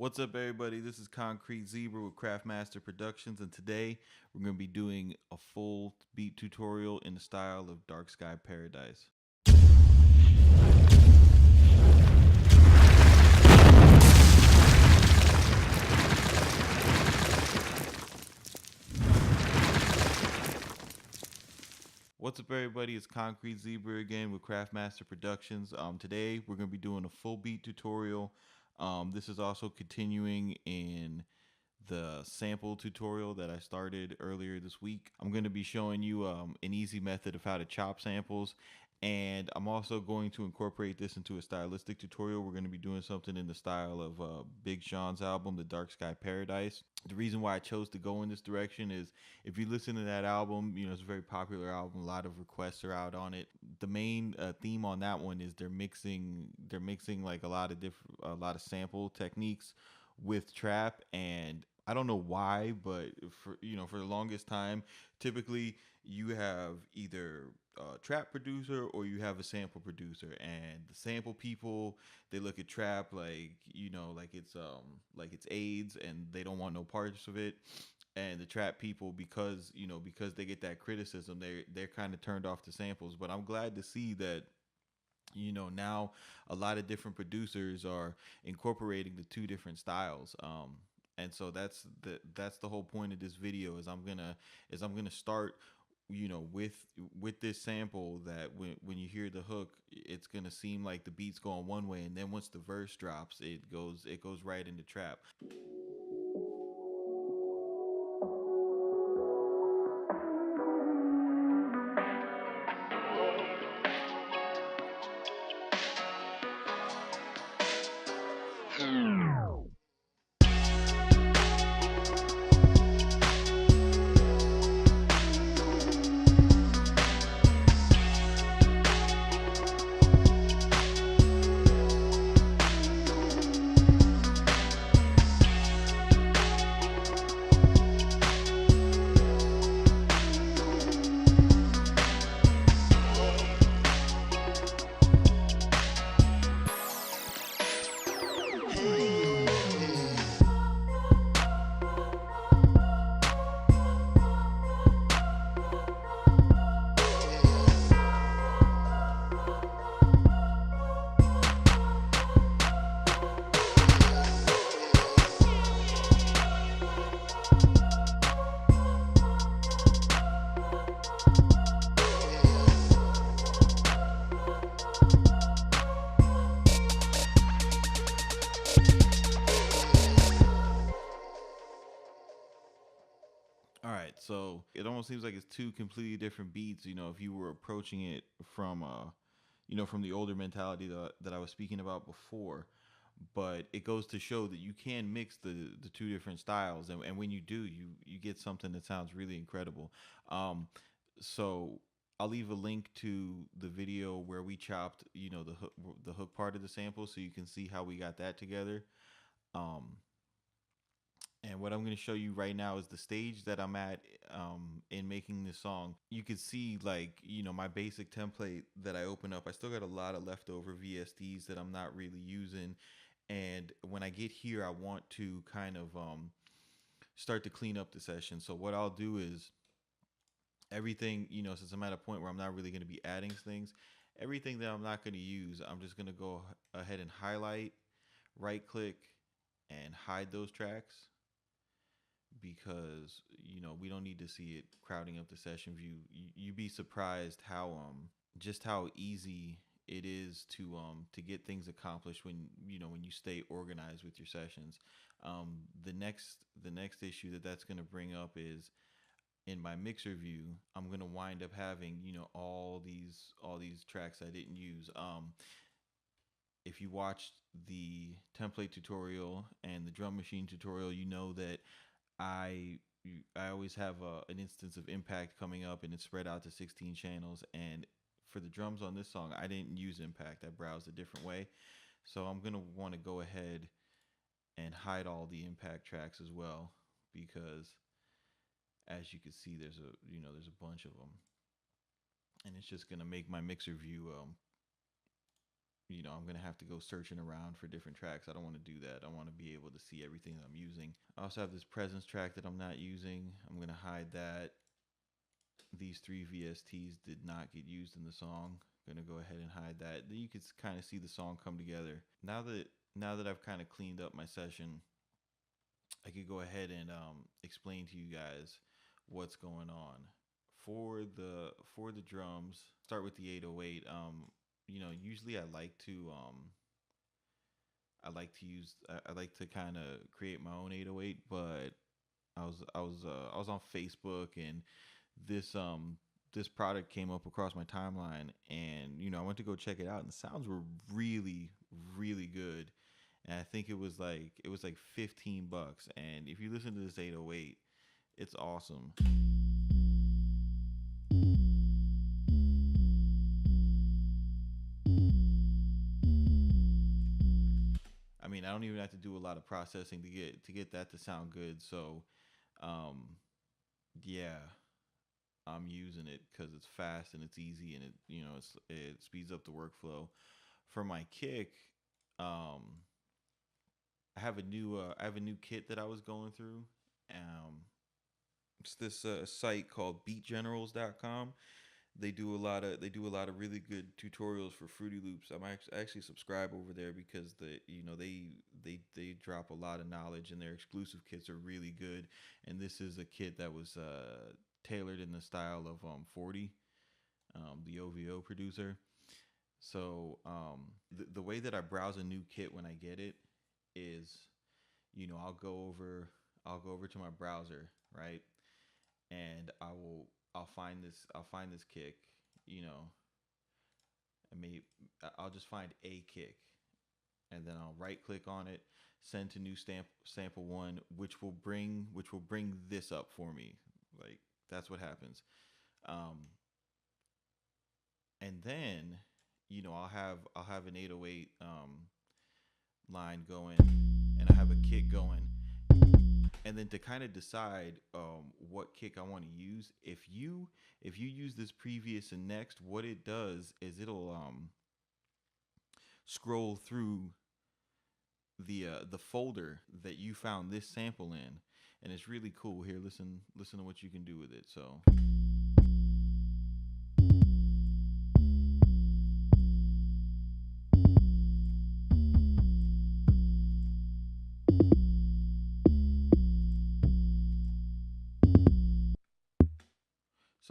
What's up, everybody? This is Concrete Zebra with Craftmaster Productions, and today we're going to be doing a full beat tutorial in the style of Dark Sky Paradise. What's up, everybody? It's Concrete Zebra again with Craftmaster Productions. Today we're going to be doing a full beat tutorial. This is also continuing in the sample tutorial that I started earlier this week. I'm going to be showing you an easy method of how to chop samples, and I'm also going to incorporate this into a stylistic tutorial. We're going to be doing something in the style of Big Sean's album, The Dark Sky Paradise. The reason why I chose to go in this direction is if you listen to that album, it's a very popular album. A lot of requests are out on it. The main theme on that one is they're mixing like a lot of sample techniques with trap, and I don't know why, but for the longest time, typically you have either a trap producer or you have a sample producer, and the sample people, they look at trap like it's AIDS, and they don't want no parts of it. And the trap people, because they get that criticism, they're kind of turned off the samples. But I'm glad to see that now a lot of different producers are incorporating the two different styles. And so that's the whole point of this video. Is I'm gonna start with this sample, that when you hear the hook, it's gonna seem like the beat's going one way, and then once the verse drops, it goes right into trap. All right, so it almost seems like it's two completely different beats. If you were approaching it from the older mentality that I was speaking about before. But it goes to show that you can mix the two different styles, and when you do, you get something that sounds really incredible. So I'll leave a link to the video where we chopped, the hook part of the sample, so you can see how we got that together. Um, and what I'm going to show you right now is the stage that I'm at in making this song. You can see, like, my basic template that I open up. I still got a lot of leftover VSDs that I'm not really using. And when I get here, I want to kind of start to clean up the session. So what I'll do is everything, since I'm at a point where I'm not really going to be adding things, everything that I'm not going to use, I'm just going to go ahead and highlight, right click, and hide those tracks, because we don't need to see it crowding up the session view. You'd be surprised how just how easy it is to get things accomplished when you stay organized with your sessions. The next issue that's going to bring up is, in my mixer view, I'm going to wind up having all these tracks I didn't use. If you watched the template tutorial and the drum machine tutorial, you know that I I always have an instance of impact coming up, and it's spread out to 16 channels. And for the drums on this song, I didn't use impact. I browsed a different way. So I'm gonna want to go ahead and hide all the impact tracks as well, because as you can see, there's a bunch of them, and it's just gonna make my mixer view I'm gonna have to go searching around for different tracks. I don't want to do that. I want to be able to see everything that I'm using. I also have this presence track that I'm not using. I'm gonna hide that. These three VSTs did not get used in the song. I'm gonna go ahead and hide that. Then you can kind of see the song come together. Now that I've kind of cleaned up my session, I could go ahead and explain to you guys what's going on for the drums. Start with the 808. Usually I like to kind of create my own 808, but I was on Facebook, and this this product came up across my timeline, and I went to go check it out, and the sounds were really really good. And I think it was like $15, and if you listen to this 808, it's awesome. I mean, I don't even have to do a lot of processing to get that to sound good. So, um, yeah, I'm using it because it's fast and it's easy, and it speeds up the workflow. For my kick, um, I have a new kit that I was going through. Um, it's this site called BeatGenerals.com. They do a lot of really good tutorials for Fruity Loops. I actually subscribe over there because they drop a lot of knowledge, and their exclusive kits are really good. And this is a kit that was tailored in the style of 40, the OVO producer. So the way that I browse a new kit when I get it is, I'll go over to my browser, right, and I'll find this kick, you know, I may I'll just find a kick, and then I'll right click on it, send to new sample one, which will bring this up for me. Like, that's what happens. Um, and then, I'll have an 808 line going, and I have a kick going, and then to kind of decide what kick I want to use. If you use this previous and next, what it does is it'll scroll through the folder that you found this sample in, and it's really cool. Here, listen to what you can do with it. So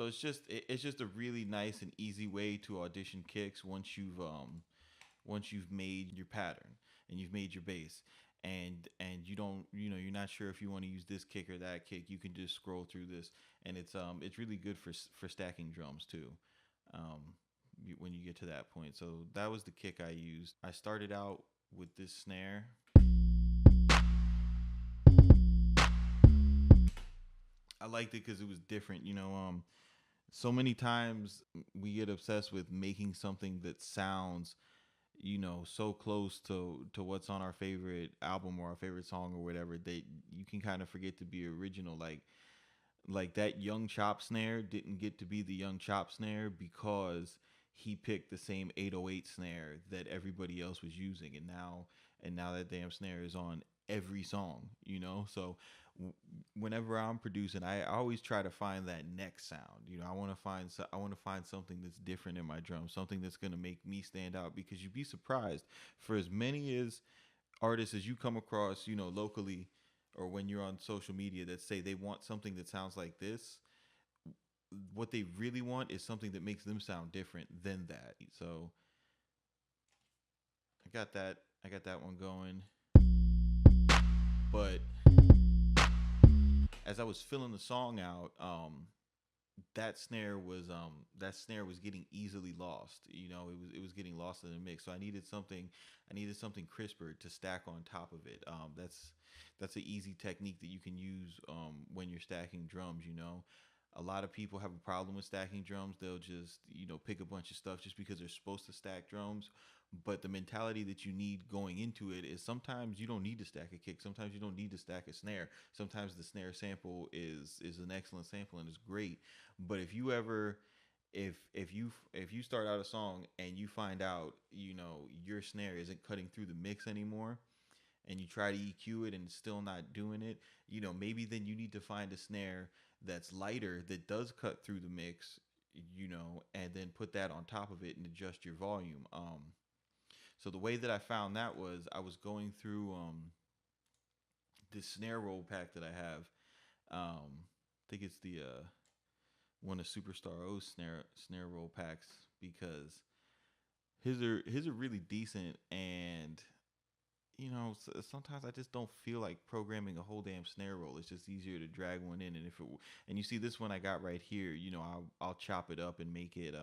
it's just a really nice and easy way to audition kicks once you've made your pattern and you've made your bass, and you're not sure if you want to use this kick or that kick. You can just scroll through this, and it's really good for stacking drums too. When you get to that point. So that was the kick I used. I started out with this snare. I liked it because it was different. So many times we get obsessed with making something that sounds, so close to what's on our favorite album or our favorite song or whatever, that you can kind of forget to be original. Like that young chop snare didn't get to be the young chop snare because he picked the same 808 snare that everybody else was using, and now that damn snare is on every song. So whenever I'm producing, I always try to find that next sound. I want to find something that's different in my drum, something that's going to make me stand out, because you'd be surprised, for as many as artists as you come across, locally, or when you're on social media, that say they want something that sounds like this, what they really want is something that makes them sound different than that. So I got that one going. But as I was filling the song out, that snare was getting easily lost. It was getting lost in the mix. So I needed something crisper to stack on top of it. That's an easy technique that you can use when you're stacking drums. A lot of people have a problem with stacking drums. They'll just pick a bunch of stuff just because they're supposed to stack drums. But the mentality that you need going into it is, sometimes you don't need to stack a kick. Sometimes you don't need to stack a snare. Sometimes the snare sample is an excellent sample and is great. But if you ever if you start out a song and you find out your snare isn't cutting through the mix anymore, and you try to EQ it and it's still not doing it, maybe then you need to find a snare that's lighter that does cut through the mix, and then put that on top of it and adjust your volume. So the way that I found that was I was going through this snare roll pack that I have. I think it's the one of Superstar O's snare roll packs, because his are really decent, and sometimes I just don't feel like programming a whole damn snare roll. It's just easier to drag one in, and you see this one I got right here. I'll chop it up and make it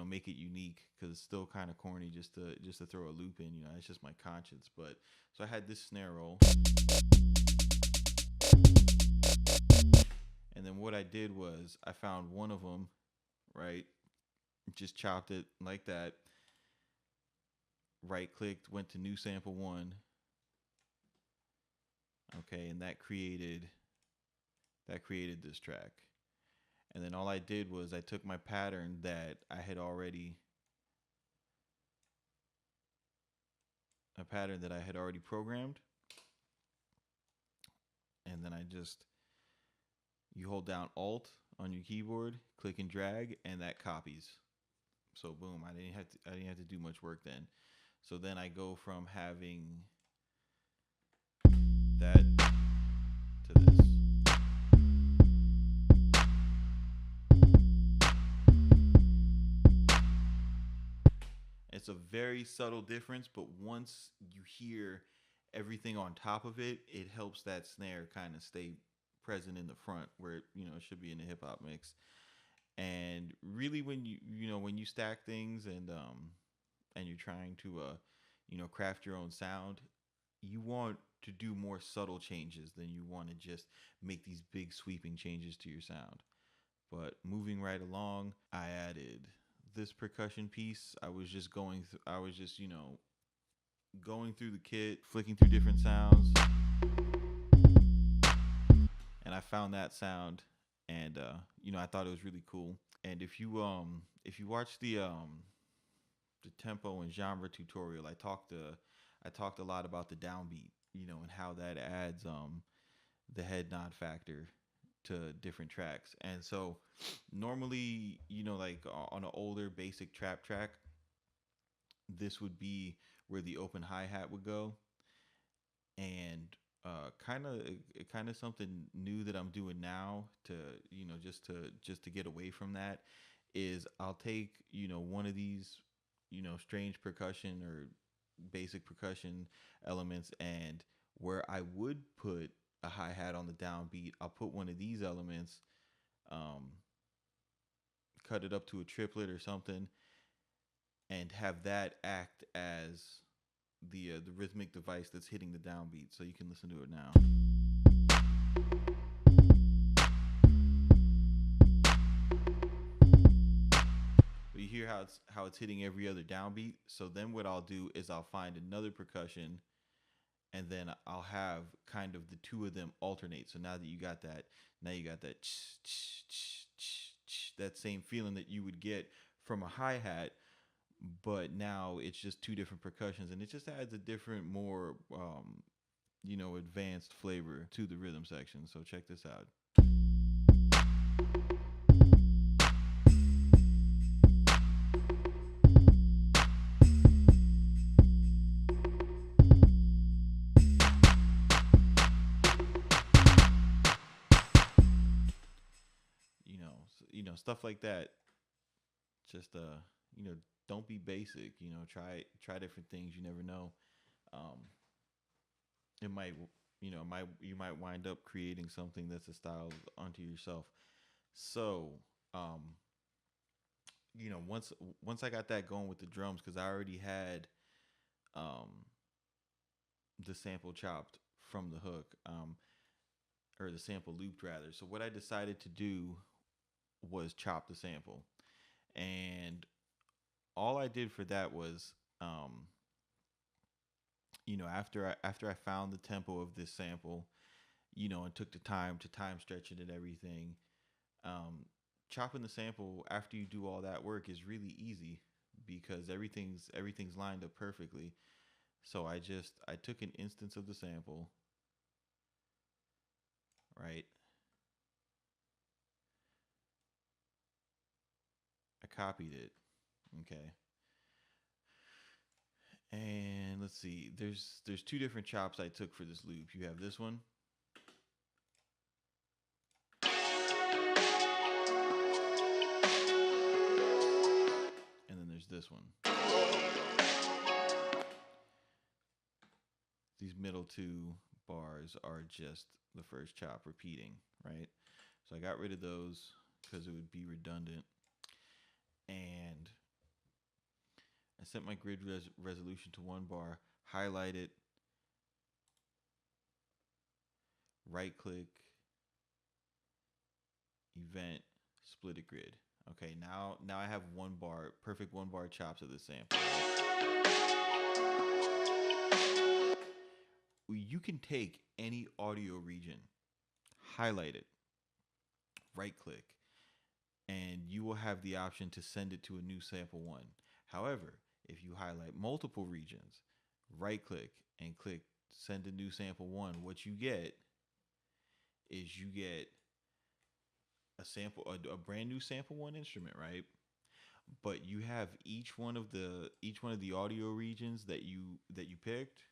make it unique, because it's still kind of corny just to throw a loop in. It's just my conscience. But so I had this snare roll, and then what I did was I found one of them, right? Just chopped it like that. Right clicked, went to new sample one. Okay, and that created this track. And then all I did was I took my pattern that I had already programmed, and then you hold down Alt on your keyboard, click and drag, and that copies. So boom, I didn't have to do much work then. So then I go from having that to this. It's a very subtle difference, but once you hear everything on top of it, it helps that snare kind of stay present in the front where it should be in the hip hop mix. And really, when you stack things and you're trying to craft your own sound, you want to do more subtle changes than you want to just make these big sweeping changes to your sound. But moving right along, I added this percussion piece. I was just going through the kit, flicking through different sounds, and I found that sound, and I thought it was really cool. And if you watch the tempo and genre tutorial, I talked a lot about the downbeat, and how that adds the head nod factor to different tracks. And so normally, like on an older basic trap track, this would be where the open hi-hat would go. And kind of something new that I'm doing now to just to get away from that is I'll take one of these strange percussion or basic percussion elements, and where I would put a hi-hat on the downbeat, I'll put one of these elements, um, cut it up to a triplet or something, and have that act as the rhythmic device that's hitting the downbeat. So you can listen to it now. But you hear how it's hitting every other downbeat. So then what I'll do is I'll find another percussion, and then I'll have kind of the two of them alternate. So now you got that that same feeling that you would get from a hi-hat, but now it's just two different percussions, and it just adds a different, more advanced flavor to the rhythm section. So check this out. Stuff like that. Just you know, don't be basic. Try different things. You never know. Um, it might you might wind up creating something that's a style unto yourself. So um, once I got that going with the drums, because I already had um the sample chopped from the hook, or the sample looped rather. So what I decided to do was chop the sample, and all I did for that was, after I found the tempo of this sample, and took the time to time stretch it and everything. Um, chopping the sample after you do all that work is really easy because everything's lined up perfectly. So I took an instance of the sample, right? I copied it. Okay. And let's see. There's two different chops I took for this loop. You have this one, and then there's this one. These middle two bars are just the first chop repeating, right? So I got rid of those because it would be redundant. And I set my grid resolution to 1 bar, highlight it, right click, event, split a grid. Okay, now I have 1 bar, perfect 1 bar chops of the sample. You can take any audio region, highlight it, right click, and you will have the option to send it to a new sample one. However, if you highlight multiple regions, right click and click send a new sample one, what you get is you get a brand new sample one instrument, right? But you have each one of the audio regions that you picked,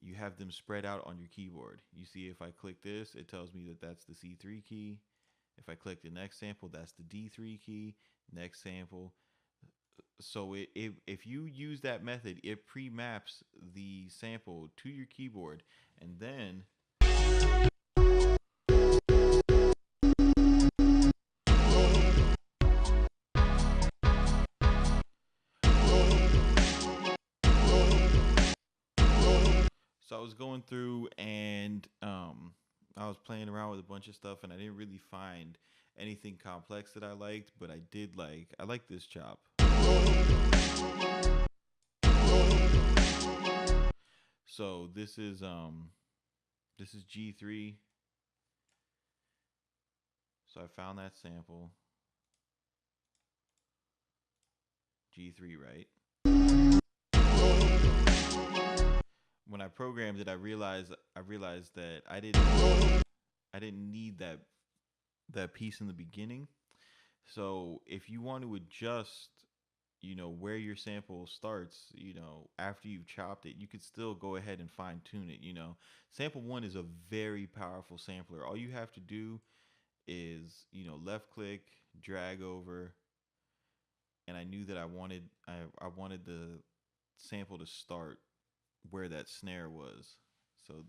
you have them spread out on your keyboard. You see, if I click this, it tells me that that's the C3 key. If I click the next sample, that's the D3 key. Next sample. So if you use that method, it pre-maps the sample to your keyboard, and then so I was going through and I was playing around with a bunch of stuff, and I didn't really find anything complex that I liked, but I like this chop. So this is G3. So I found that sample. G3, right? When I programmed it, I realized that I didn't need that piece in the beginning. So if you want to adjust, where your sample starts, after you've chopped it, you could still go ahead and fine tune it. Sample one is a very powerful sampler. All you have to do is, left click, drag over, and I knew that I wanted the sample to start where that snare was. So,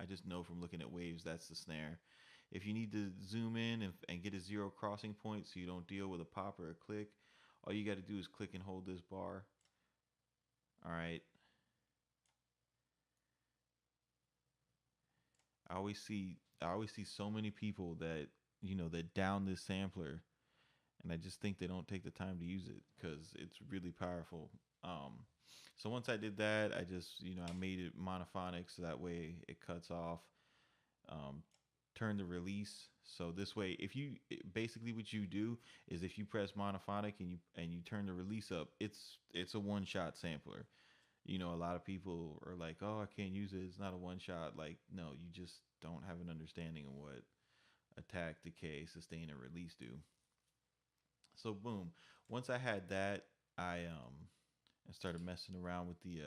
I just know from looking at waves that's the snare. If you need to zoom in and get a zero crossing point so you don't deal with a pop or a click, all you got to do is click and hold this bar. All right. I always see so many people that, that down this sampler, and I just think they don't take the time to use it because it's really powerful. So once I did that, I just, I made it monophonic so that way it cuts off. Turn the release. So this way, basically what you do is if you press monophonic and you turn the release up, it's a one shot sampler. A lot of people are like, oh, I can't use it. It's not a one shot. Like, no, you just don't have an understanding of what attack, decay, sustain, and release do. So boom. Once I had that, I started messing around with the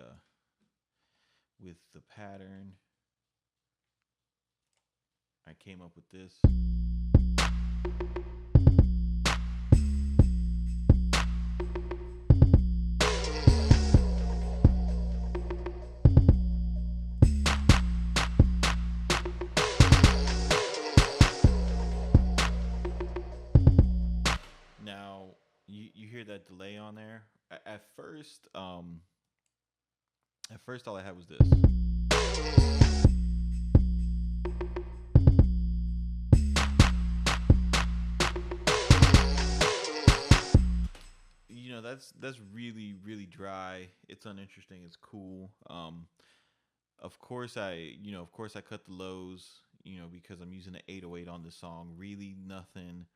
pattern. I came up with this. Now you hear that delay on there. At first all I had was this. That's really really dry. It's uninteresting. It's cool. Of course I cut the lows. Because I'm using an 808 on this song. Really nothing.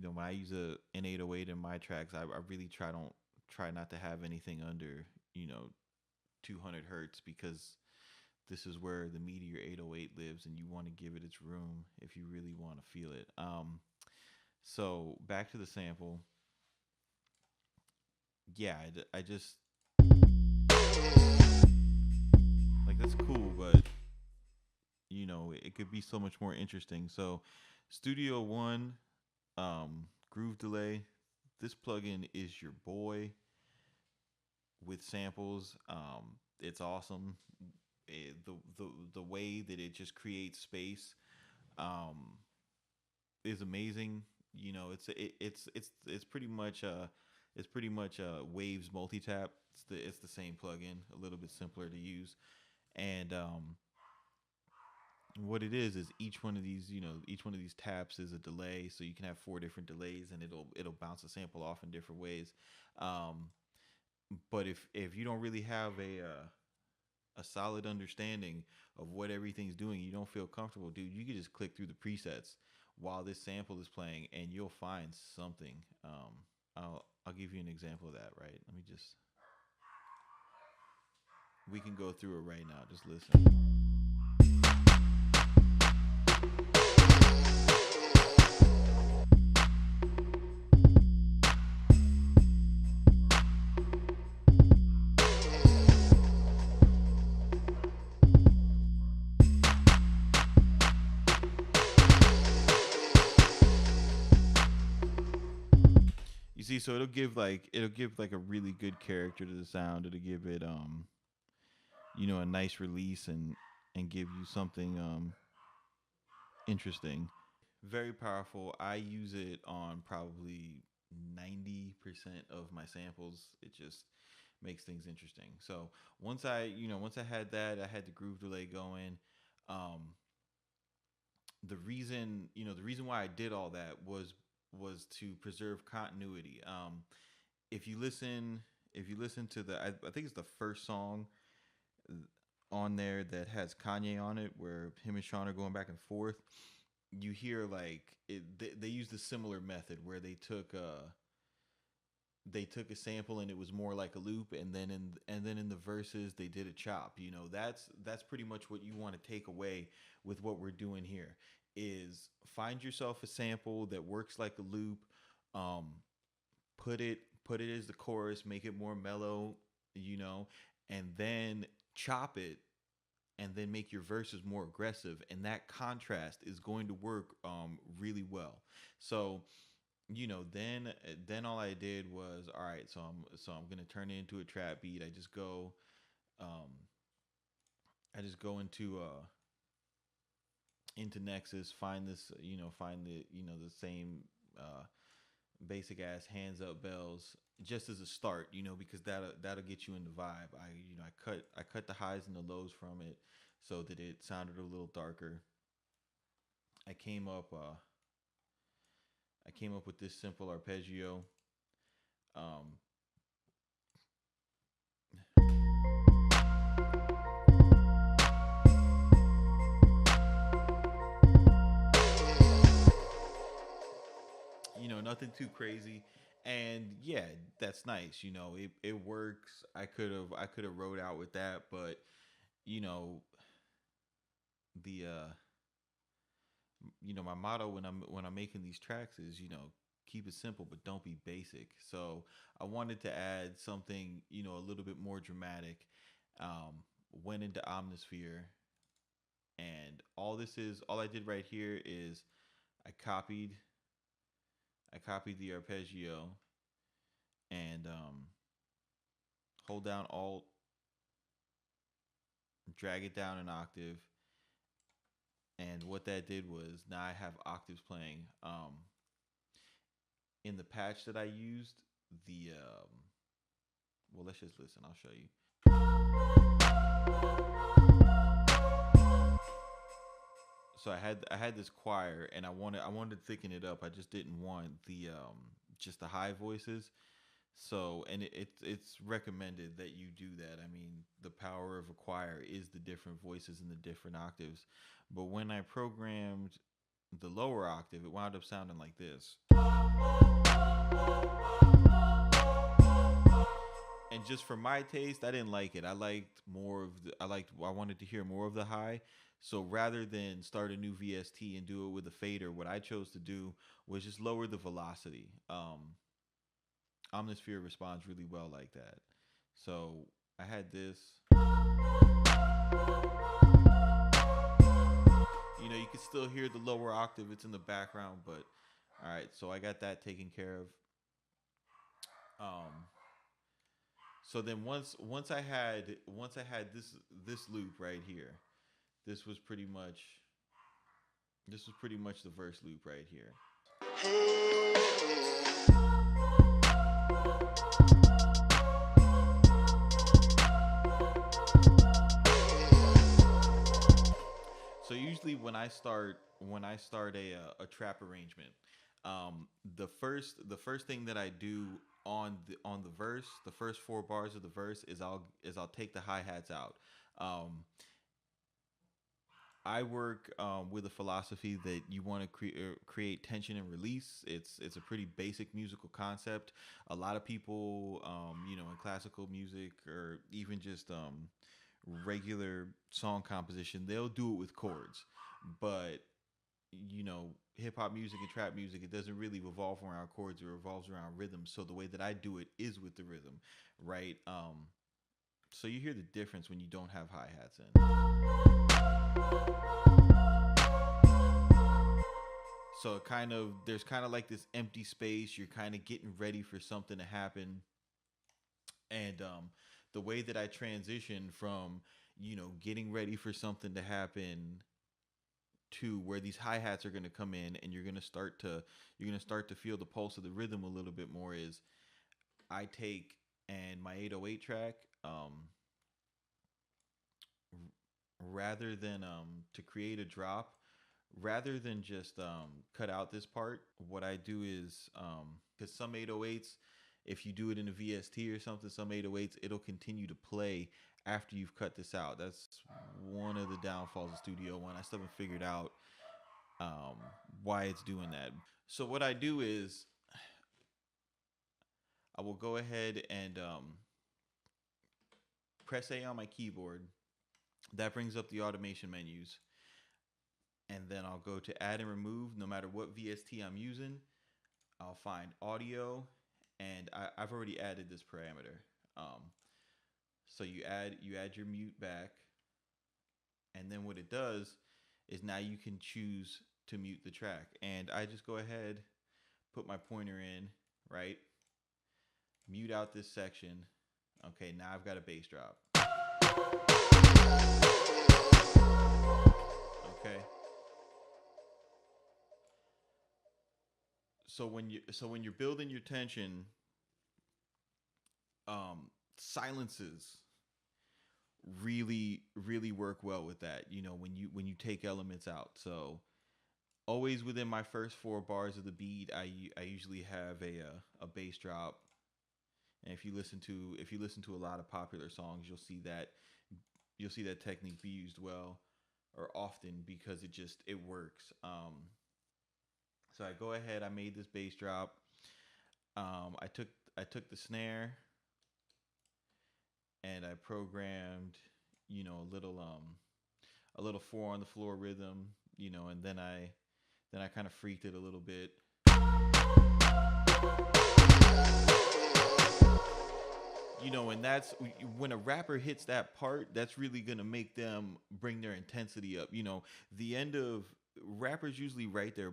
when I use an 808 in my tracks, I really try not to have anything under, 200 hertz, because this is where the Meteor 808 lives, and you want to give it its room if you really want to feel it. So back to the sample. Yeah, I just like, that's cool, but it could be so much more interesting. So, Studio One, Groove Delay. This plugin is your boy with samples. It's awesome. The way that it just creates space, um, is amazing. It's pretty much Waves multi-tap. It's the same plugin, a little bit simpler to use. And what it is each one of these taps is a delay, so you can have four different delays, and it'll bounce a sample off in different ways. Um, but if you don't really have a solid understanding of what everything's doing, you don't feel comfortable, dude, you can just click through the presets while this sample is playing, and you'll find something. I'll give you an example of that. Right? Let me just We can go through it right now. Just listen. You see, so it'll give like a really good character to the sound. It'll give it a nice release, and give you something interesting. Very powerful. I use it on probably 90% of my samples. It just makes things interesting. So once I had that, I had the groove delay going. Um, the reason why I did all that was to preserve continuity. If you listen, if you listen to I think it's the first song on there that has Kanye on it, where him and Sean are going back and forth. You hear like they used a similar method where they took a sample, and it was more like a loop, and then in the verses they did a chop. That's pretty much what you want to take away with what we're doing here. Is find yourself a sample that works like a loop. um put it as the chorus, make it more mellow, you know and then chop it, and then make your verses more aggressive, and that contrast is going to work really well. So, then all I did was, all right, so I'm gonna turn it into a trap beat. Um I just go into Nexus, find this, find the same uh basic ass hands up bells, just as a start, because that'll get you in the vibe. I cut the highs and the lows from it, so that it sounded a little darker. I came up uh I came up with this simple arpeggio. Um Nothing too crazy. And yeah, that's nice. It works. I could have wrote out with that, but you know, the my motto when I'm making these tracks is, keep it simple but don't be basic. So I wanted to add something, a little bit more dramatic. Um Went into Omnisphere, and all I did right here is I copied I copied the arpeggio, and hold down Alt, drag it down an octave, and what that did was, now I have octaves playing. In the patch that I used, the well, let's just listen. I'll show you. So I had this choir, and I wanted to thicken it up. I just didn't want the just the high voices. So, and it's recommended that you do that. I mean, the power of a choir is the different voices and the different octaves. But when I programmed the lower octave, it wound up sounding like this. And just for my taste, I didn't like it. I liked more of the. I wanted to hear more of the high. So rather than start a new VST and do it with a fader, what I chose to do was just lower the velocity. Omnisphere responds really well like that. So I had this. You can still hear the lower octave. It's in the background, but all right. So I got that taken care of. Um, so then once I had this loop right here. This was pretty much this was pretty much the verse loop right here. So usually when I start a trap arrangement, the first thing that I do on the verse, the first four bars of the verse is I'll take the hi hats out. Um, I work with a philosophy that you want to create tension and release. It's a pretty basic musical concept. A lot of people, in classical music or even just regular song composition, they'll do it with chords. But hip hop music and trap music, it doesn't really revolve around chords. It revolves around rhythm. So the way that I do it is with the rhythm, right? So you hear the difference when you don't have hi hats in. So there's kind of like this empty space. You're kind of getting ready for something to happen, and the way that I transition from getting ready for something to happen to where these hi hats are going to come in, and you're going to start to feel the pulse of the rhythm a little bit more. Is I take and my 808 track, rather than to create a drop, rather than just cut out this part, what I do is because some 808s, if you do it in a VST or something, some 808s it'll continue to play after you've cut this out. That's one of the downfalls of Studio One. I still haven't figured out um, why it's doing that. So what I do is I will go ahead and press A on my keyboard. That brings up the automation menus, and then I'll go to add and remove. No matter what VST I'm using, I'll find audio, and I've already added this parameter. So you add your mute back, and then what it does is now you can choose to mute the track. And I just go ahead, put my pointer in, right? Mute out this section. Okay, now I've got a bass drop. Okay. So when you're building your tension, silences really work well with that. When you take elements out. So always within my first four bars of the beat, I usually have a bass drop. And if you listen to a lot of popular songs, you'll see that technique be used well or often because it works. So I go ahead, I made this bass drop. I took the snare and I programmed, a little four on the floor rhythm, and then I kind of freaked it a little bit. And that's when a rapper hits that part, that's really gonna make them bring their intensity up. The end of rappers usually write their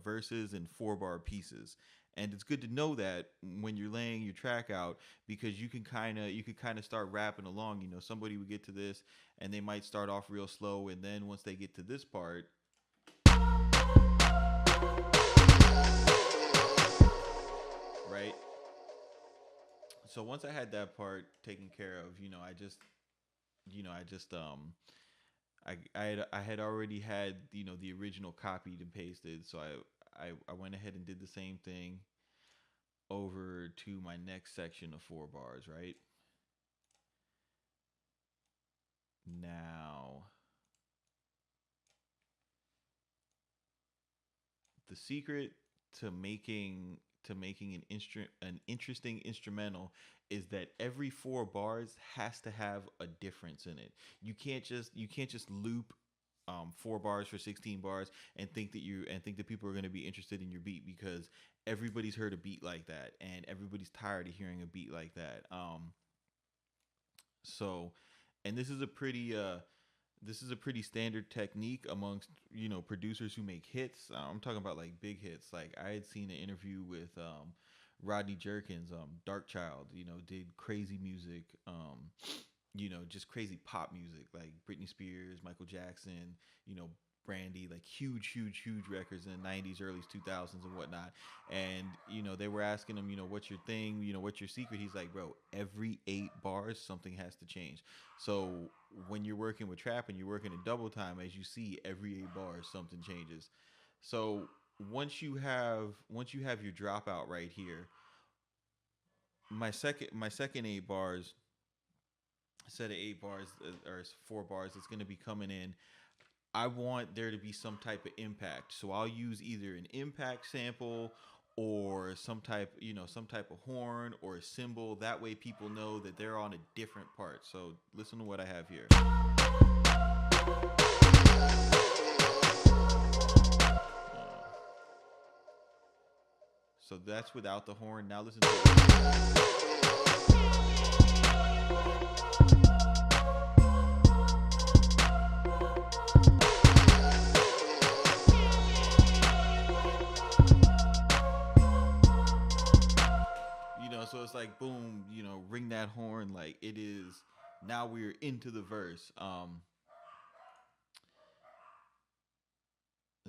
verses in 4 bar pieces, and it's good to know that when you're laying your track out, because you can kind of start rapping along. Somebody would get to this and they might start off real slow, and then once they get to this part, right? So once I had that part taken care of, I had already had the original copied and pasted, so I went ahead and did the same thing over to my next section of 4 bars, right? Now the secret to making an interesting instrumental is that every 4 bars has to have a difference in it. You can't just loop 4 bars for 16 bars and think that people are going to be interested in your beat, because everybody's heard a beat like that and everybody's tired of hearing a beat like that. So, and this is a pretty standard technique amongst producers who make hits. I'm talking about like big hits. Like I had seen an interview with Rodney Jerkins, Dark Child. Did crazy music. Just crazy pop music like Britney Spears, Michael Jackson. Brandy, like huge, huge, huge records in the 90s, early 2000s, and whatnot. And they were asking him, what's your thing, what's your secret? He's like, bro, every 8 bars something has to change. So when you're working with trap and you're working in double time, as you see, every 8 bars something changes. So once you have your dropout right here, my second 8 bars, set of 8 bars, or 4 bars, it's going to be coming in. I want there to be some type of impact. So I'll use either an impact sample or some type of horn or a cymbal. That way people know that they're on a different part. So listen to what I have here. So that's without the horn. Now listen to it. So it's like boom, ring that horn, like it is. Now we're into the verse. The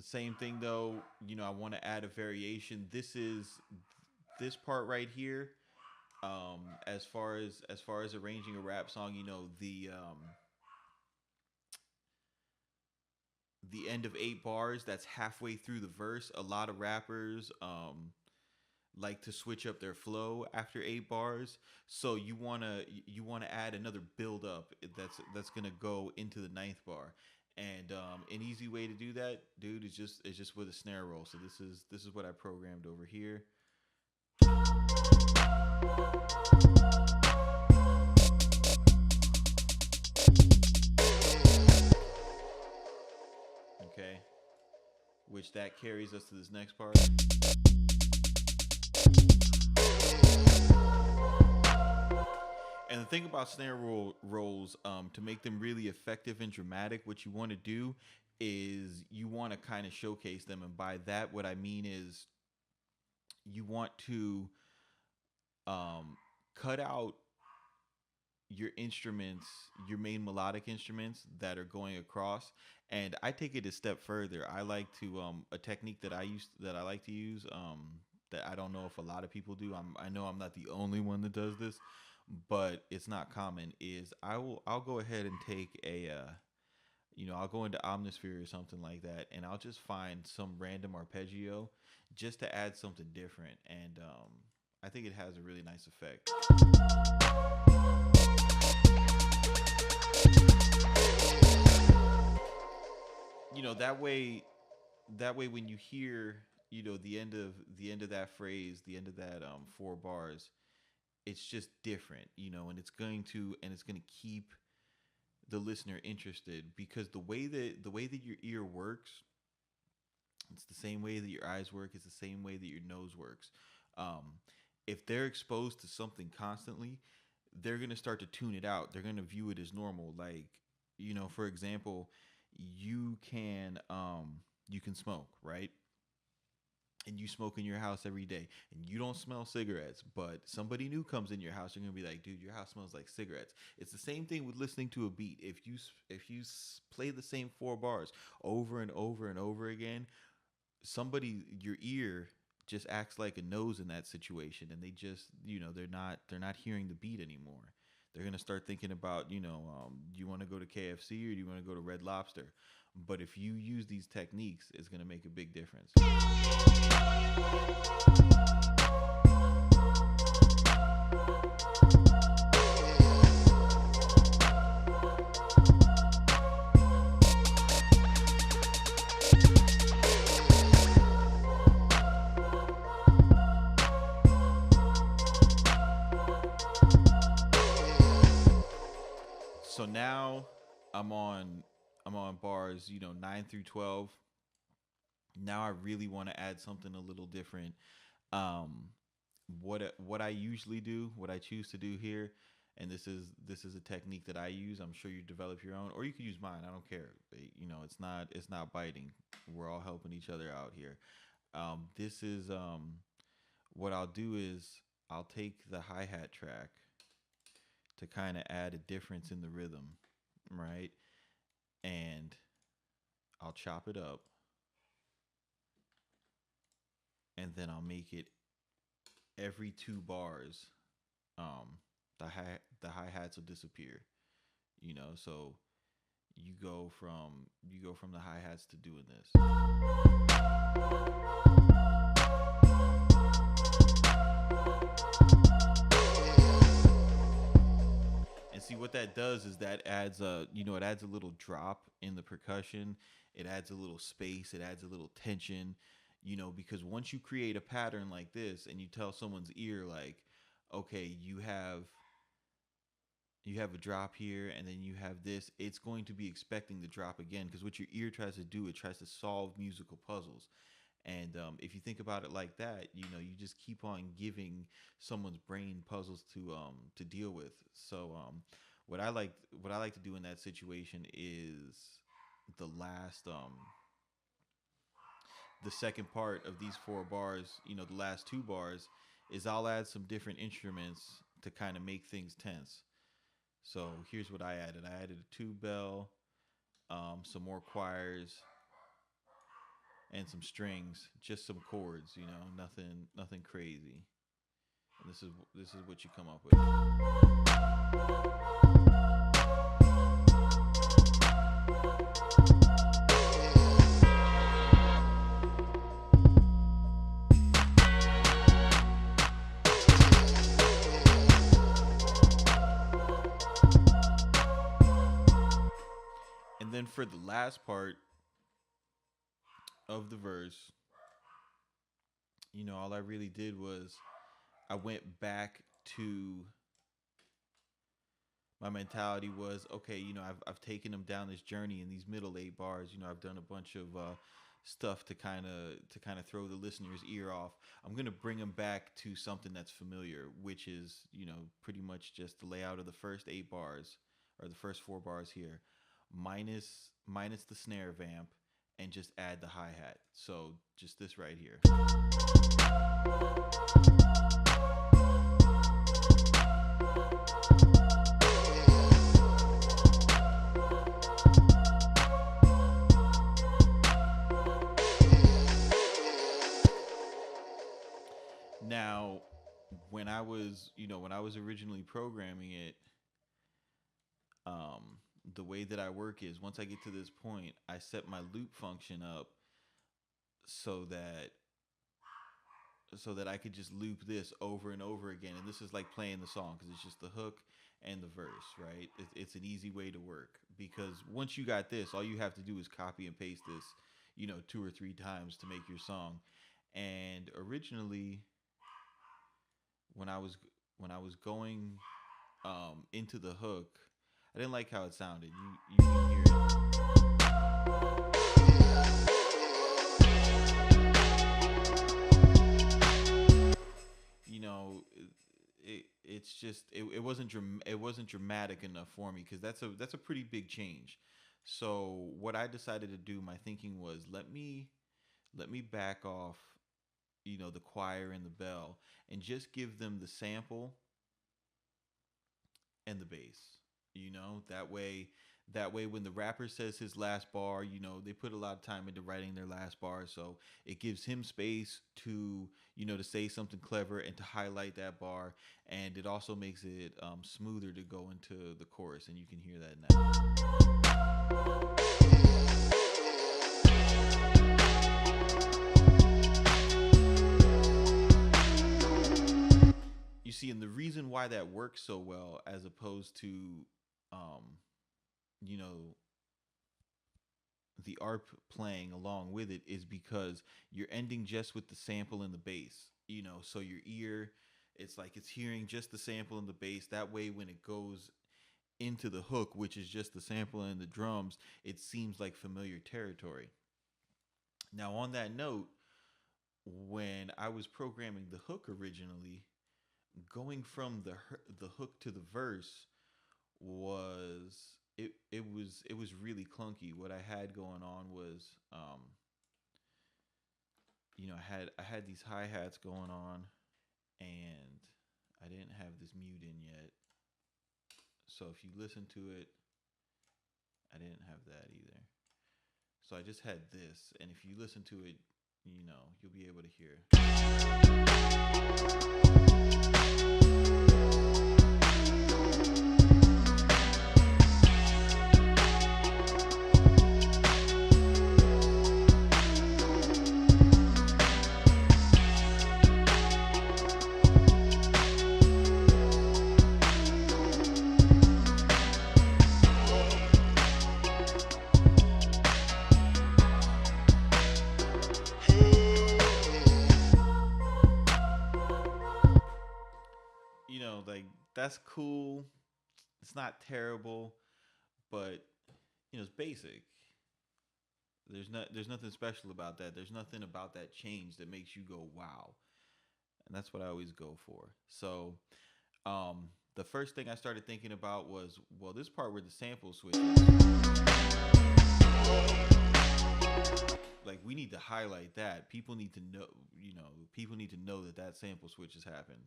same thing though, I want to add a variation. This part right here. As far as arranging a rap song, the end of 8 bars, that's halfway through the verse. A lot of rappers like to switch up their flow after 8 bars, so you wanna add another build up that's gonna go into the 9th bar, and an easy way to do that, dude, is just with a snare roll. So this is what I programmed over here. Okay, which that carries us to this next part. And the thing about snare rolls, to make them really effective and dramatic, what you want to do is you want to kind of showcase them. And by that, what I mean is you want to cut out your instruments, your main melodic instruments that are going across. And I take it a step further. I like to a technique that I like to use, that I don't know if a lot of people do. I know I'm not the only one that does this, but it's not common. Is I'll go ahead and take I'll go into Omnisphere or something like that, and I'll just find some random arpeggio just to add something different, and I think it has a really nice effect. That way when you hear the end of that phrase, the end of that 4 bars, it's just different, and it's going to keep the listener interested, because the way that your ear works, it's the same way that your eyes work. It's the same way that your nose works. If they're exposed to something constantly, they're going to start to tune it out. They're going to view it as normal. Like, for example, you can smoke, right? And you smoke in your house every day, and you don't smell cigarettes, but somebody new comes in your house, you're gonna be like, dude, your house smells like cigarettes. It's the same thing with listening to a beat. If you play the same 4 bars over and over and over again, your ear just acts like a nose in that situation, and they just, they're not hearing the beat anymore. They're gonna start thinking about, do you want to go to KFC or do you want to go to Red Lobster? But if you use these techniques, it's gonna make a big difference. I'm on I'm on bars, 9 through 12. Now I really want to add something a little different. Um, what I usually do, what I choose to do here, and this is a technique that I use. I'm sure you develop your own, or you could use mine. I don't care. It's not biting. We're all helping each other out here. This is what I'll do is I'll take the hi hat track to kind of add a difference in the rhythm, right? And I'll chop it up, and then I'll make it every 2 bars. Um, the hi hats will disappear. So you go from the hi hats to doing this. And see what that does is that adds it adds a little drop in the percussion. It adds a little space. It adds a little tension. Because once you create a pattern like this and you tell someone's ear like, okay, you have a drop here and then you have this, it's going to be expecting the drop again, because what your ear tries to do, it tries to solve musical puzzles. And if you think about it like that, you just keep on giving someone's brain puzzles to deal with. So what I like to do in that situation is the last the second part of these 4 bars, the last 2 bars, is I'll add some different instruments to kind of make things tense. So here's what I added. I added a tube bell, some more choirs, and some strings, just some chords, nothing crazy. And this is what you come up with. And then for the last part of the verse, all I really did was I went back to my mentality was, okay, I've taken them down this journey in these middle 8 bars. I've done a bunch of stuff to kind of throw the listener's ear off. I'm gonna bring them back to something that's familiar, which is pretty much just the layout of the first 8 bars, or the first 4 bars here, minus the snare vamp, and just add the hi hat. So just this right here. Now, when I was originally programming it, the way that I work is once I get to this point, I set my loop function up so that I could just loop this over and over again. And this is like playing the song because it's just the hook and the verse, right? It's an easy way to work, because once you got this, all you have to do is copy and paste this, 2 or 3 times to make your song. And originally, when I was going into the hook, I didn't like how it sounded. You can hear it. It's just it wasn't dramatic enough for me, because that's a pretty big change. So what I decided to do, my thinking was, let me back off, the choir and the bell, and just give them the sample and the bass. That way when the rapper says his last bar, they put a lot of time into writing their last bar, so it gives him space to say something clever and to highlight that bar, and it also makes it smoother to go into the chorus, and you can hear that now. You see, and the reason why that works so well, as opposed to um you know the ARP playing along with it, is because you're ending just with the sample and the bass. So your ear, it's like it's hearing just the sample and the bass. That way, when it goes into the hook, which is just the sample and the drums, it seems like familiar territory. Now, on that note, when I was programming the hook originally, going from the hook to the verse was it was really clunky. What I had going on was I had these hi-hats going on, and I didn't have this mute in yet. So if you listen to it, I didn't have that either. So I just had this, and if you listen to it, you'll be able to hear. Like, that's cool. It's not terrible, but it's basic. There's nothing special about that. There's nothing about that change that makes you go wow. And that's what I always go for. So, the first thing I started thinking about was, well, this part where the sample switches. Like, we need to highlight that. People need to know, people need to know that sample switch has happened.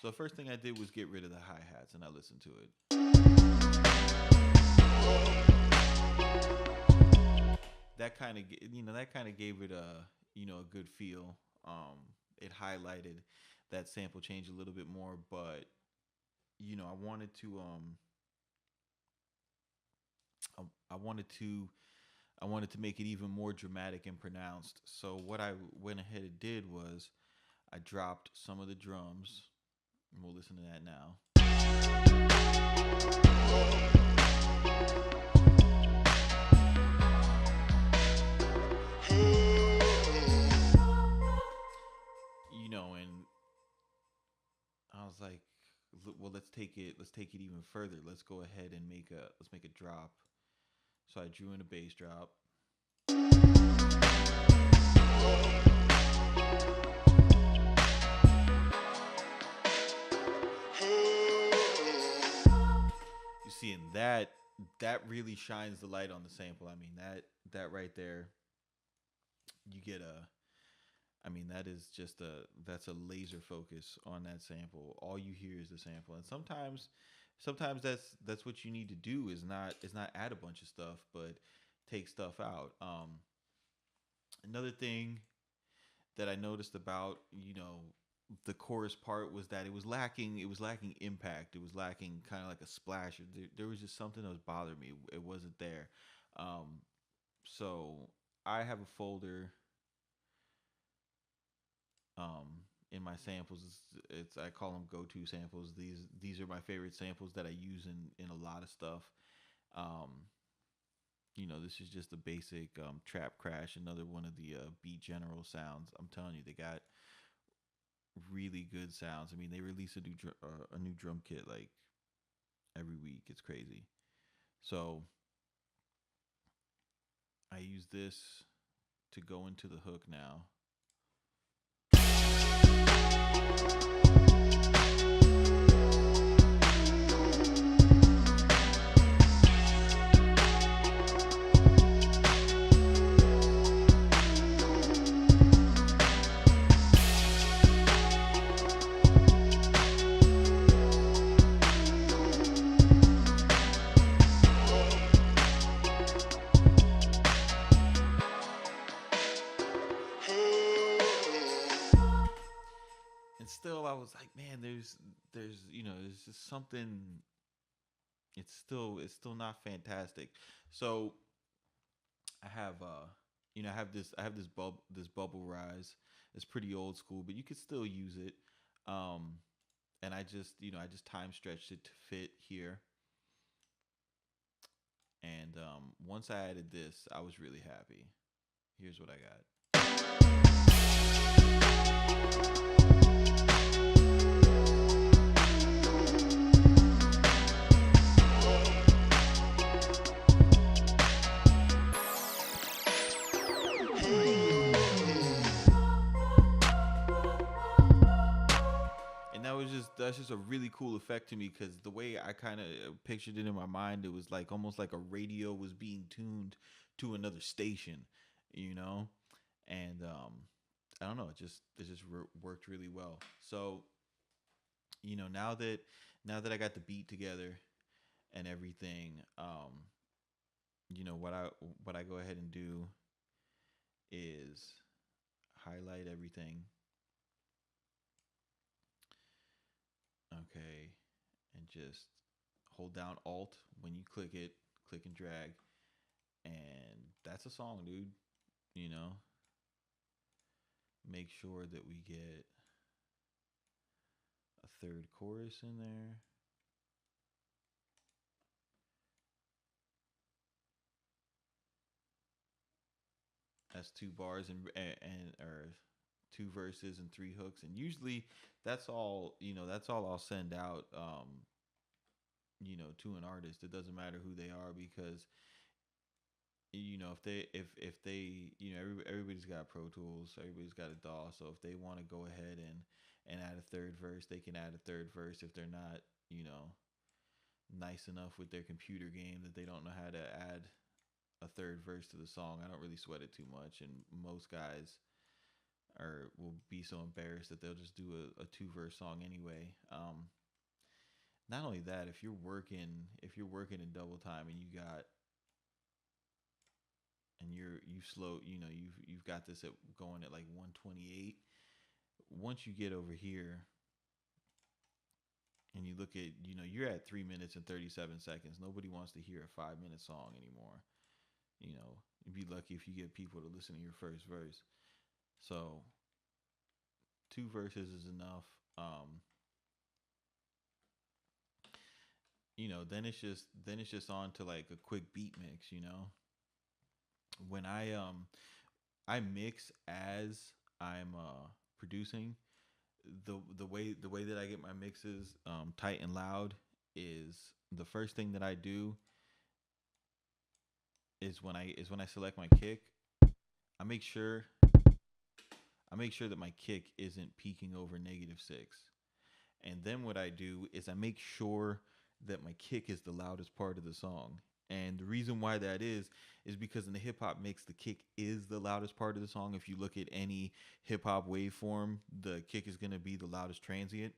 So the first thing I did was get rid of the hi-hats, and I listened to it. That kind of gave it a good feel. It highlighted that sample change a little bit more, but I wanted to I wanted to make it even more dramatic and pronounced. So what I went ahead and did was I dropped some of the drums, and we'll listen to that now. And I was like, well, let's take it even further. Let's go ahead and make a drop. So I drew in a bass drop. You see, and that really shines the light on the sample. I mean, that right there, you get that is just that's a laser focus on that sample. All you hear is the sample. And sometimes that's what you need to do, is not add a bunch of stuff, but take stuff out. Another thing that I noticed about, the chorus part was that it was lacking impact. It was lacking kind of like a splash. There was just something that was bothering me. It wasn't there. So I have a folder in my samples. I call them go-to samples. These are my favorite samples that I use in a lot of stuff. This is just a basic trap crash, another one of the Beat General sounds. I'm telling you, they got really good sounds. I mean, they release a new drum kit like every week. It's crazy. So I use this to go into the hook now. Still, I was like, man, there's just something. It's still not fantastic. So I have I have this bubble rise. It's pretty old school, but you could still use it. And I just time stretched it to fit here. And once I added this, I was really happy. Here's what I got. that's just a really cool effect to me because the way I kind of pictured it in my mind, it was like almost like a radio was being tuned to another station, you know, and I don't know, worked really well. So now that I got the beat together and everything, what I go ahead and do is highlight everything, okay, and just hold down Alt when you click it, click and drag, and that's a song, dude. You know, make sure that we get a third chorus in there. That's two bars and or two verses and three hooks, and usually that's all. That's all I'll send out. To an artist. It doesn't matter who they are because if they everybody's got Pro Tools, everybody's got a DAW. So if they want to go ahead and add a third verse, they can add a third verse. If they're not nice enough with their computer game that they don't know how to add a third verse to the song, I don't really sweat it too much. And most guys will be so embarrassed that they'll just do a two verse song anyway. Not only that, if you're working in double time and you slow, you've got this going at like 128. Once you get over here and you look at, you're at 3 minutes and 37 seconds. Nobody wants to hear a 5 minute song anymore. You'd be lucky if you get people to listen to your first verse. So two verses is enough. Then it's just on to like a quick beat mix. When I mix as I'm producing, the way that I get my mixes tight and loud is the first thing that I do is when I select my kick. I make sure I make sure that my kick isn't peaking over -6. And then what I do is I make sure that my kick is the loudest part of the song. And the reason why that is because in the hip hop mix, the kick is the loudest part of the song. If you look at any hip hop waveform, the kick is going to be the loudest transient.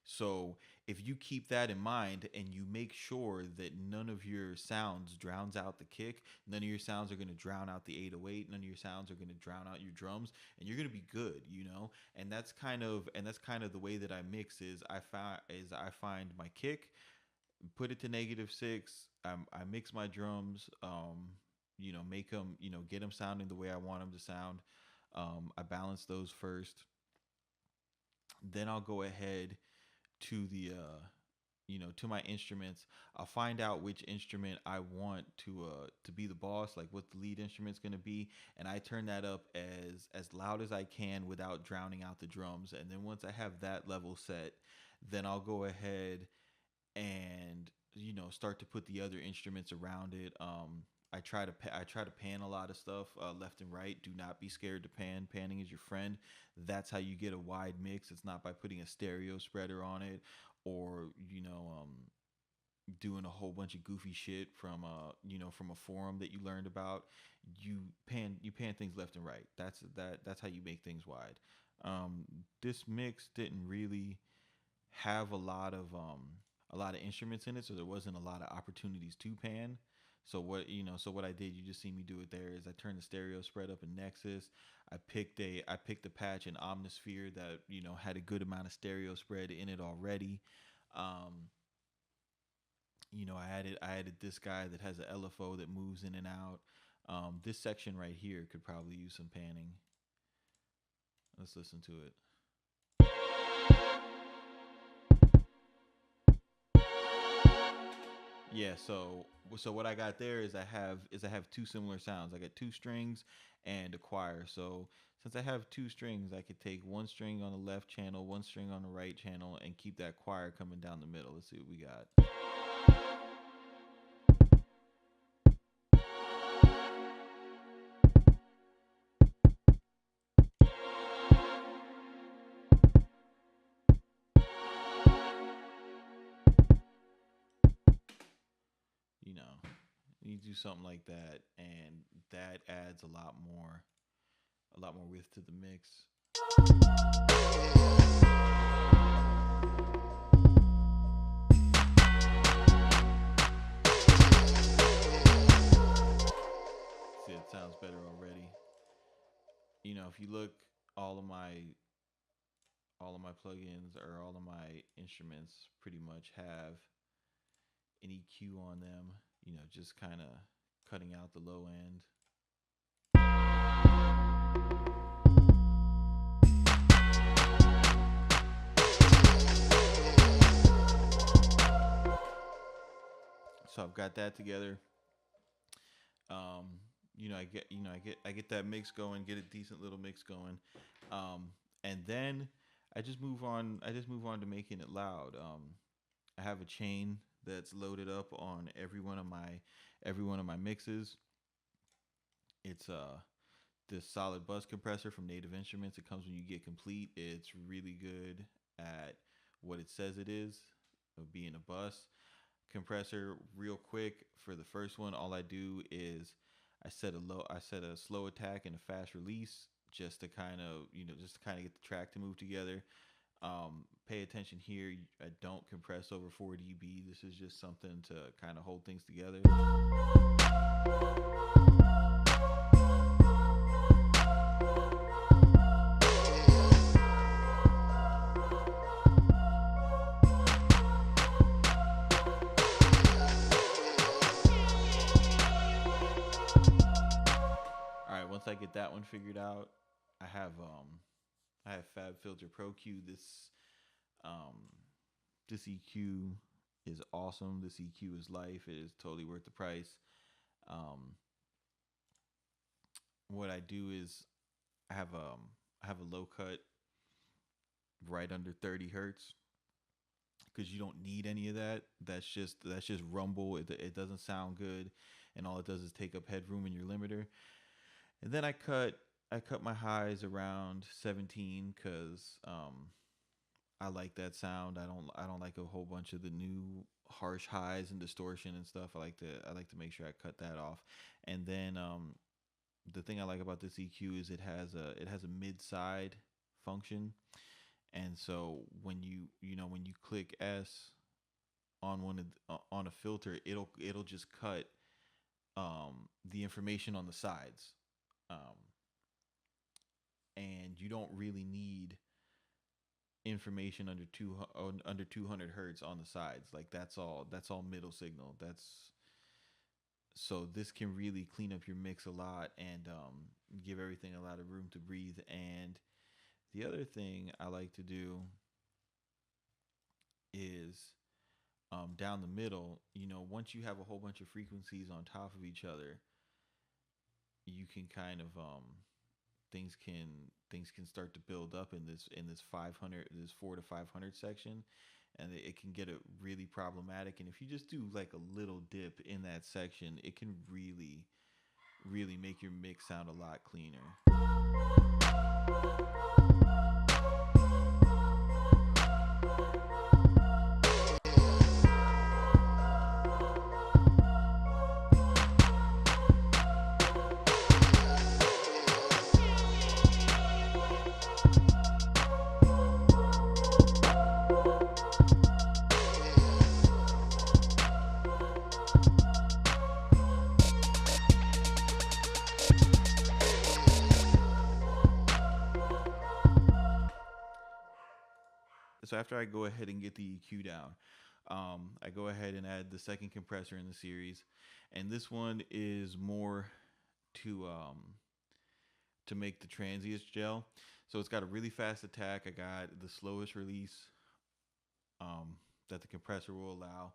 So if you keep that in mind and you make sure that none of your sounds drowns out the kick, none of your sounds are going to drown out the 808, none of your sounds are going to drown out your drums, and you're going to be good. And that's kind of the way that I mix is I find my kick, put it to -6. I mix my drums, make them, get them sounding the way I want them to sound. I balance those first. Then I'll go ahead to to my instruments. I'll find out which instrument I want to be the boss, like what the lead instrument's going to be, and I turn that up as loud as I can without drowning out the drums. And then once I have that level set, then I'll go ahead and start to put the other instruments around it. I try to pan a lot of stuff left and right. Do not be scared to pan. Panning is your friend. That's how you get a wide mix. It's not by putting a stereo spreader on it or doing a whole bunch of goofy shit from a forum that you learned about. You pan things left and right. That's how you make things wide. This mix didn't really have a lot of instruments in it, so there wasn't a lot of opportunities to pan. So what I did, you just see me do it there, is I turned the stereo spread up in Nexus. I picked a patch in Omnisphere that had a good amount of stereo spread in it already. Um, I added this guy that has a LFO that moves in and out. This section right here could probably use some panning. Let's listen to it. Yeah, so what I got there is I have two similar sounds. I got two strings and a choir. So since I have two strings, I could take one string on the left channel, one string on the right channel, and keep that choir coming down the middle. Let's see what we got. You do something like that, and that adds a lot more width to the mix. See, it sounds better already. If you look, all of my all of my plugins or all of my instruments pretty much have an EQ on them. Just kind of cutting out the low end. So I've got that together. Um, I get that mix going, get a decent little mix going, and then I just move on. I just move on to making it loud. I have a chain that's loaded up on every one of my mixes. It's this solid bus compressor from Native Instruments. It comes when you get complete. It's really good at what it says it is, of being a bus compressor. Real quick, for the first one, all I do is I set a slow attack and a fast release, just to kind of get the track to move together. Pay attention here. I don't compress over 4 dB. This is just something to kind of hold things together. All right, once I get that one figured out, I have Fab Filter Pro Q. Um this EQ is awesome. This EQ is life. It is totally worth the price. Um what I do is I have I have a low cut right under 30 hertz, because you don't need any of that. That's just rumble. It doesn't sound good, and all it does is take up headroom in your limiter. And then I cut my highs around 17, because I like that sound. I don't like a whole bunch of the new harsh highs and distortion and stuff. I like to make sure I cut that off. And then the thing I like about this EQ is it has a mid side function. And so when you click S on on a filter, it'll just cut the information on the sides. Um, and you don't really need information under 200 hertz on the sides. Like, that's all middle signal. That's So this can really clean up your mix a lot, and give everything a lot of room to breathe. And the other thing I like to do is, down the middle, once you have a whole bunch of frequencies on top of each other, you can kind of things can start to build up in this 500, this 4 to 500 section, and it can get it really problematic. And if you just do like a little dip in that section, it can really make your mix sound a lot cleaner. So after I go ahead and get the EQ down, I go ahead and add the second compressor in the series, and this one is more to make the transients gel. So it's got a really fast attack. I got the slowest release that the compressor will allow.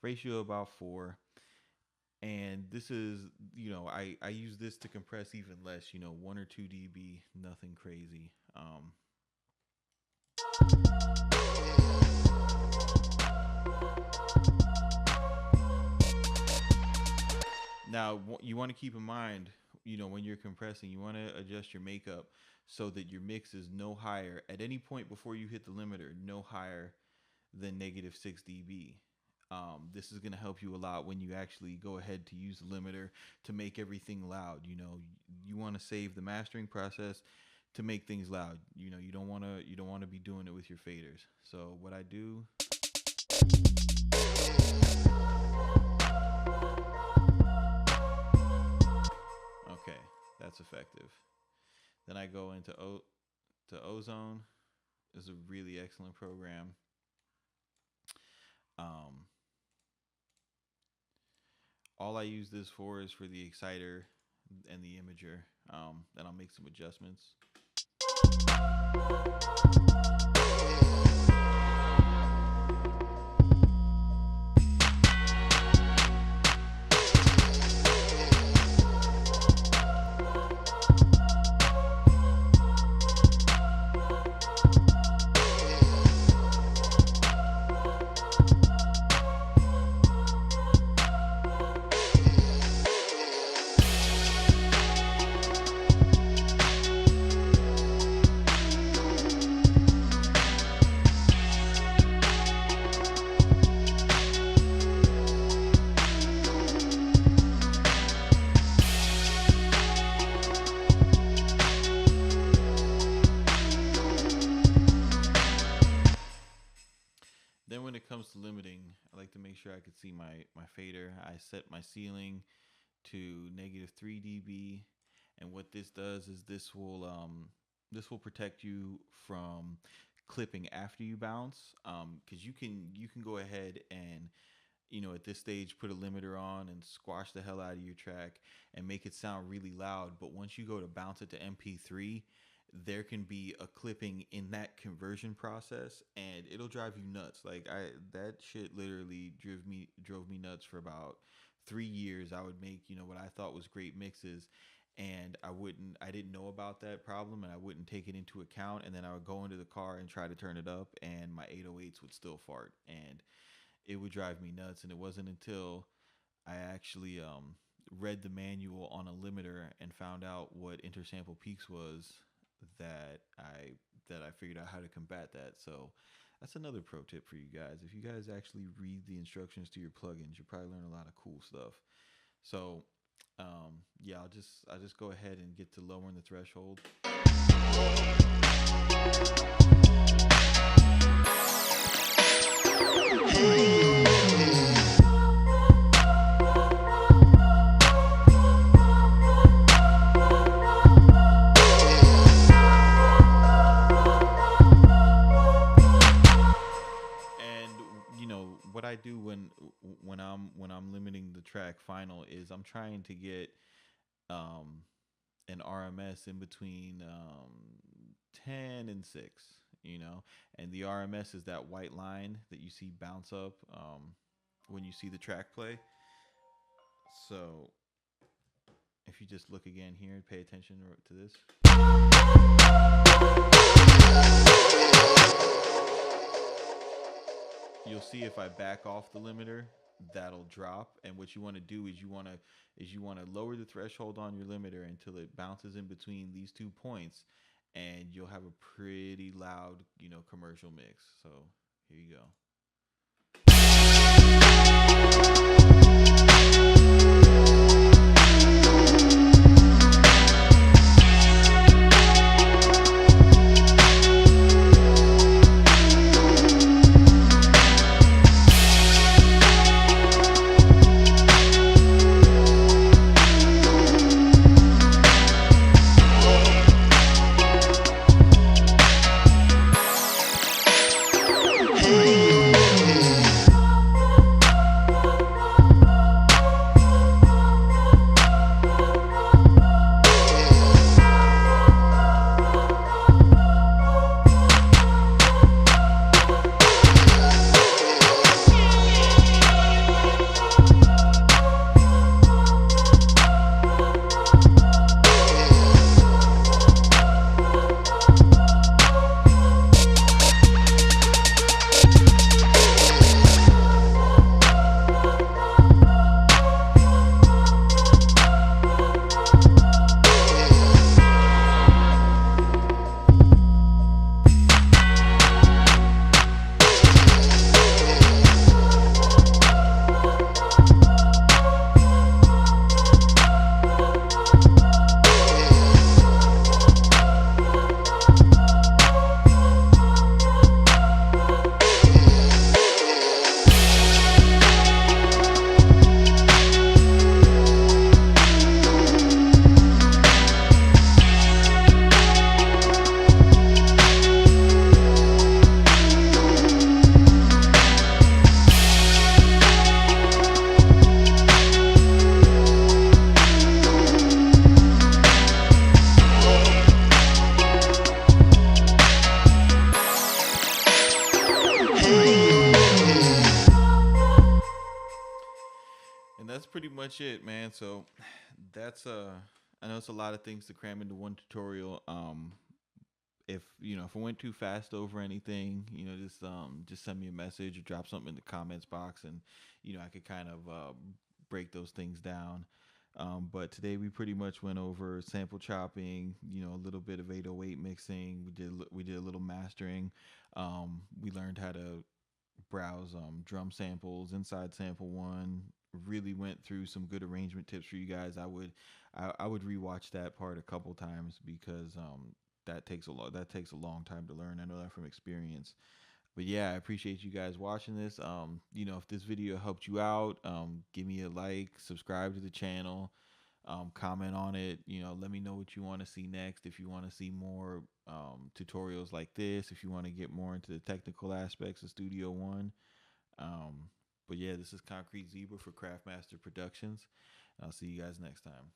Ratio about 4. And this is, I use this to compress even less, 1 or 2 dB, nothing crazy. Now, you want to keep in mind, when you're compressing, you want to adjust your makeup so that your mix is no higher at any point before you hit the limiter, no higher than -6 dB. This is going to help you a lot when you actually go ahead to use the limiter to make everything loud. You want to save the mastering process to make things loud. You don't want to be doing it with your faders. So what I do, okay, that's effective. Then I go into Ozone. It's a really excellent program. Um, all I use this for is for the exciter and the imager. And I'll make some adjustments. Then when it comes to limiting, I like to make sure I can see my fader. I set my ceiling to -3 dB, and what this does is this will protect you from clipping after you bounce, because you can go ahead and at this stage put a limiter on and squash the hell out of your track and make it sound really loud. But once you go to bounce it to MP3, there can be a clipping in that conversion process, and it'll drive you nuts. Like that shit literally drove me nuts for about 3 years. I would make what I thought was great mixes, and I didn't know about that problem, and I wouldn't take it into account. And then I would go into the car and try to turn it up, and my 808s would still fart, and it would drive me nuts. And it wasn't until I actually read the manual on a limiter and found out what intersample peaks was that I figured out how to combat that. So that's another pro tip for you guys. If you guys actually read the instructions to your plugins, you'll probably learn a lot of cool stuff. So yeah, I'll just go ahead and get to lowering the threshold. What I do when I'm limiting the track final is I'm trying to get an RMS in between 10 and 6, and the RMS is that white line that you see bounce up when you see the track play. So if you just look again here and pay attention to this. You'll see if I back off the limiter, that'll drop. And what you want to do is you want to lower the threshold on your limiter until it bounces in between these 2 points, and you'll have a pretty loud, commercial mix. So here you go. Hey. much it, man. So that's I know it's a lot of things to cram into one tutorial. If if I went too fast over anything, just send me a message or drop something in the comments box, and I could kind of break those things down. But today we pretty much went over sample chopping, a little bit of 808 mixing. We did a little mastering. We learned how to browse drum samples inside sample one. Really went through some good arrangement tips for you guys. I would rewatch that part a couple times because that takes a long time to learn. I know that from experience. But yeah, I appreciate you guys watching this. If this video helped you out, give me a like, subscribe to the channel, comment on it. Let me know what you want to see next. If you want to see more tutorials like this, if you want to get more into the technical aspects of Studio One. Um, but yeah, this is Concrete Zebra for Craftmaster Productions. I'll see you guys next time.